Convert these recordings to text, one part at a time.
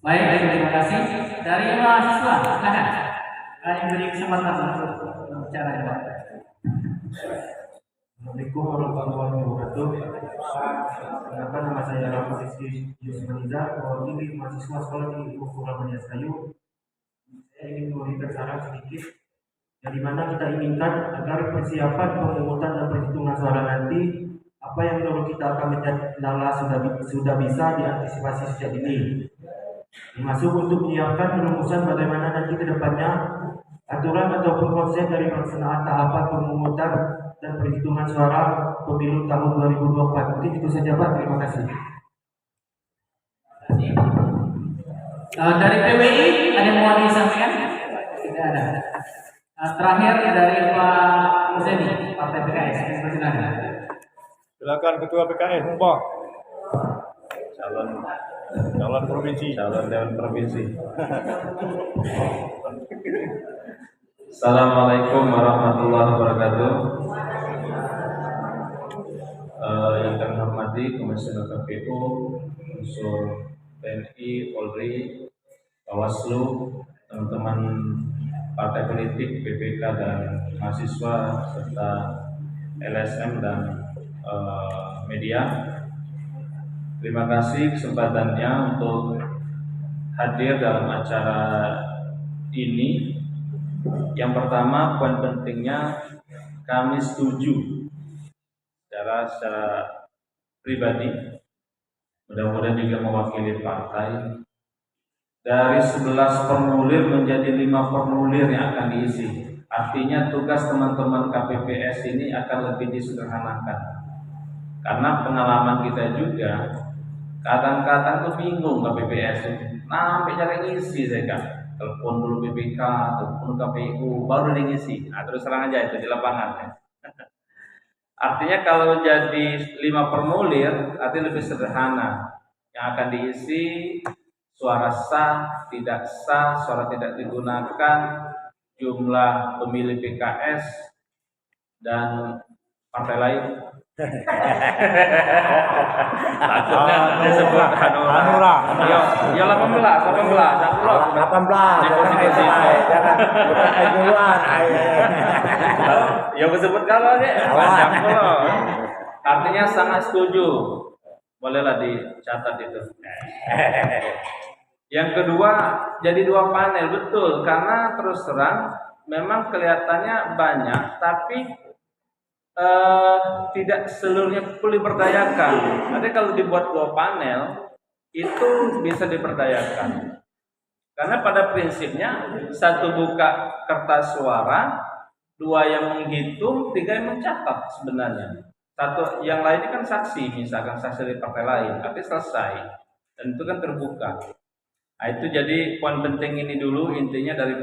Baik, terima kasih. Dari mahasiswa, silakan. Kalian beri kesempatan untuk bicara ya, Pak. Assalamualaikum warahmatullahi wabarakatuh. Perkenalkan, nama saya Rahmat Rizky Yusuf Riza, mewakili mahasiswa sekolah di Muhammadiyah Sayu. Saya ingin memberikan saran sedikit, yang dimana kita inginkan agar persiapan pemungutan dan perhitungan suara nanti, apa yang menurut kita akan menjadi kendala sudah bisa diantisipasi sejak dini. Termasuk untuk menyiapkan perumusan bagaimana nanti ke depannya aturan ataupun konsep dari pelaksanaan tahapan pemungutan dan perhitungan suara pemilu tahun 2024. Mungkin itu saja Pak, terima kasih. Dari PWI ada yang mau disampaikan? Tidak ada. Terakhir dari Pak Museni, Partai PKS. Silakan. Silakan Ketua PKS, Mbak. Calon provinsi. Calon Dewan Provinsi. Assalamualaikum warahmatullahi wabarakatuh. Yang kami hormati Komisioner KPU, unsur TNI, Polri, Bawaslu, teman-teman partai politik, PPK dan mahasiswa serta LSM dan media. Terima kasih kesempatannya untuk hadir dalam acara ini. Yang pertama, poin pentingnya kami setuju secara pribadi, mudah-mudahan juga mewakili partai, dari 11 formulir menjadi 5 formulir yang akan diisi. Artinya tugas teman-teman KPPS ini akan lebih disederhanakan. Karena pengalaman kita juga kadang-kadang tuh bingung KPPS, sampai cari ngisi saya kan, telepon dulu BPK, telepon KPU, baru ngisi. Nah, terus terang aja itu di lapangan ya. Artinya kalau jadi 5 formulir, artinya lebih sederhana. Yang akan diisi suara sah, tidak sah, suara tidak digunakan, jumlah pemilih PKS dan partai lain. Takutnya disebut Hanura. Ya 18. Jangan duluan. Ya disebut kalau deh. Panjang pula. Artinya sangat setuju. Bolehlah dicatat itu. Yang kedua, jadi 2 panel, betul, karena terus terang memang kelihatannya banyak, tapi tidak seluruhnya perlu diberdayakan. Nanti kalau dibuat 2 panel itu bisa diberdayakan. Karena pada prinsipnya 1 buka kertas suara, 2 yang menghitung, 3 yang mencatat sebenarnya. 1 yang lainnya kan saksi, misalkan saksi dari partai lain, tapi selesai. Dan itu kan terbuka. Nah, itu jadi poin penting ini dulu, intinya dari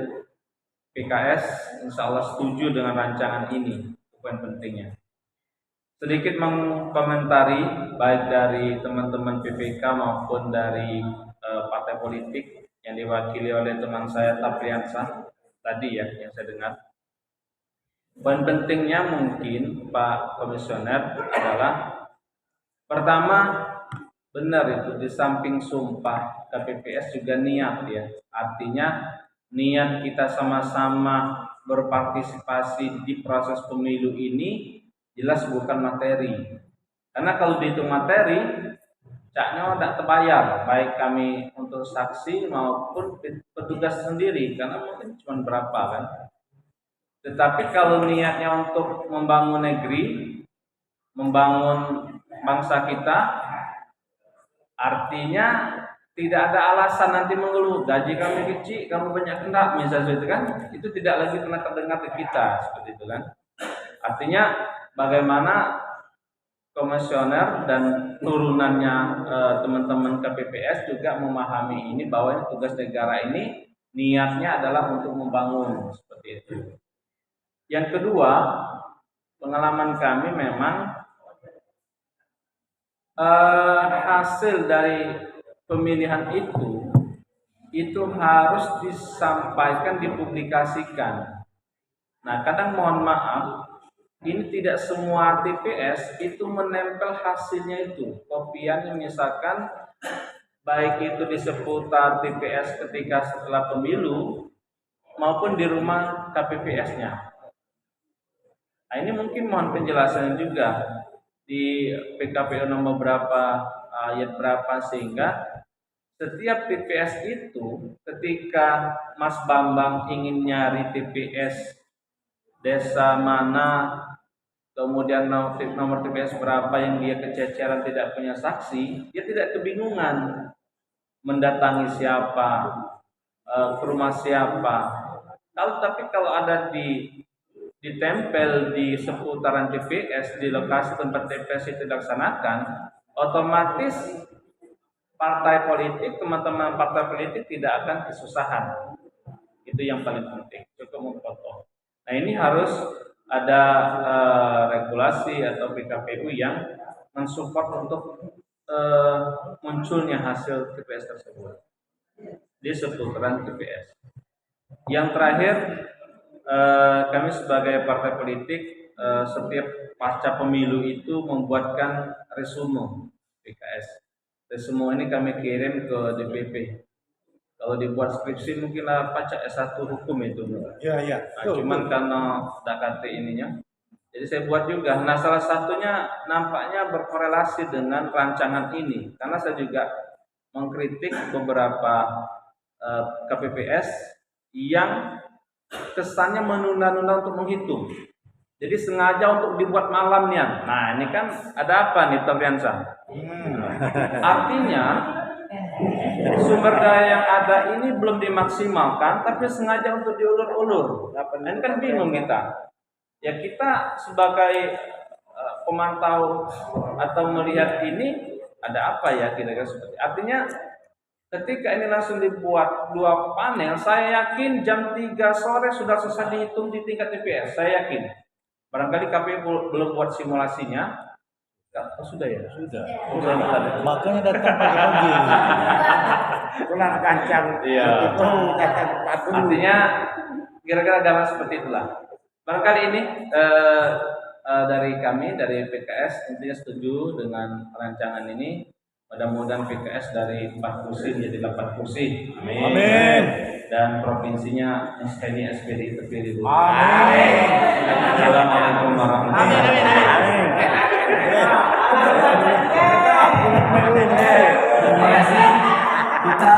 PKS insya Allah setuju dengan rancangan ini. Poin pentingnya. Sedikit mengkomentari baik dari teman-teman PPK maupun dari partai politik yang diwakili oleh teman saya Tapriansah tadi ya yang saya dengar. Poin pentingnya mungkin Pak Komisioner adalah pertama, benar itu di samping sumpah KPPS juga niat ya. Artinya niat kita sama-sama berpartisipasi di proses pemilu ini jelas bukan materi. Karena kalau dihitung materi, caknya tidak terbayar, baik kami untuk saksi maupun petugas sendiri, karena mungkin cuma berapa kan. Tetapi kalau niatnya untuk membangun negeri, membangun bangsa kita, artinya tidak ada alasan nanti mengeluh, gaji kami kecil, kamu banyak kendak, misalnya itu kan, itu tidak lagi pernah terdengar ke kita, seperti itu kan. Artinya bagaimana komisioner dan turunannya teman-teman KPPS juga memahami ini bahwa tugas negara ini niatnya adalah untuk membangun seperti itu. Yang kedua, pengalaman kami memang hasil dari pemilihan itu harus disampaikan, dipublikasikan. Nah, kadang mohon maaf, ini tidak semua TPS itu menempel hasilnya itu. Kopiannya misalkan baik itu di seputar TPS ketika setelah pemilu maupun di rumah KPPS-nya. Nah, ini mungkin mohon penjelasan juga di PKPU nomor berapa, ayat berapa, sehingga setiap TPS itu ketika Mas Bambang ingin nyari TPS desa mana, kemudian nomor TPS berapa yang dia kececeran tidak punya saksi, dia tidak kebingungan mendatangi siapa, ke rumah siapa. Kalau ada ditempel di seputaran TPS, di lokasi tempat TPS itu dilaksanakan, otomatis teman-teman partai politik tidak akan kesusahan. Itu yang paling penting, cukup memfoto. Nah, ini harus ada regulasi atau PKPU yang mensupport untuk munculnya hasil TPS tersebut di seputaran TPS. Yang terakhir, kami sebagai partai politik setiap pasca pemilu itu membuatkan resume PKS. Resume ini kami kirim ke DPP. Kalau dibuat skripsi mungkin pacak S1 hukum itu. Iya. Nah, cuman karena DKT ininya, jadi saya buat juga. Nah, salah satunya nampaknya berkorelasi dengan rancangan ini, karena saya juga mengkritik beberapa KPPS yang kesannya menunda-nunda untuk menghitung. Jadi sengaja untuk dibuat malamnya. Nah, ini kan ada apa nih, Tobiansa? Artinya sumber daya yang ada ini belum dimaksimalkan, tapi sengaja untuk diulur-ulur. Ini kan bingung kita. Ya, kita sebagai pemantau atau melihat ini ada apa ya kira-kira seperti. Artinya ketika ini langsung dibuat 2 panel, saya yakin jam 3 sore sudah selesai dihitung di tingkat TPS. Saya yakin. Barangkali KPU belum buat simulasinya. Oh, sudah ya? Sudah. Makanya datang pagi-pagi. Pulang kancang. Iya. Artinya kira-kira gambar seperti itulah. Barangkali ini dari kami dari PKS intinya setuju dengan rancangan ini. Mudah-mudahan PKS dari 4 kursi menjadi 8 kursi. Amin. Dan provinsinya ini SPD terpilih. Amin. Assalamualaikum warahmatullahi wabarakatuh. Terima kasih. Kita